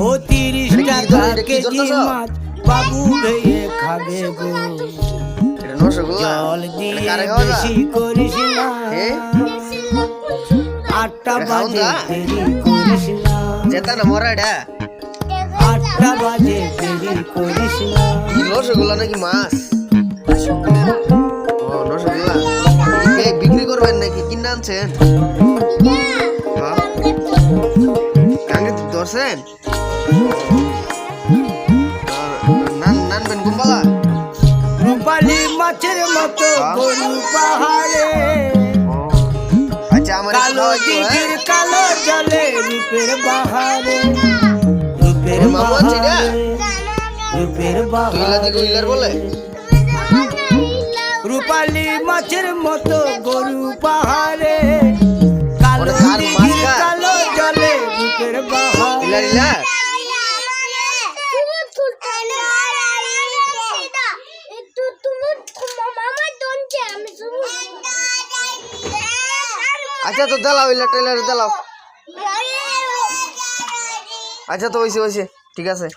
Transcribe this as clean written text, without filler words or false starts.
ও 30 টাকা কেজি মাছ বাবু ভেয়ে খাবে গো জল দিয়ে বেশি করিস না 8টা বাজে দেরি করিস না যেতা না মরাডা 8টা বাজে দেরি করিস না রসগোল্লা নাকি মাছ ও রসগোল্লা বিক্রি করবেন নাকি কিনে আনছেন কাঙ্গে ধরছেন নানবেন কুম্বালা রূপালী মাছের মতো গরু পাহাড়ে আচ্ছা আমার কালো দিঘির কালো জলে রূপের বাহারে রূপের বাহারে রূপের বাহারে বলে রূপালী মাছের মতো গরু পাহাড়ে কালো দিঘির কালো জলে রূপের বাহারে আচ্ছা তো দালাও ইলা ট্রেলার দালাও আচ্ছা তো হইছে ঠিক আছে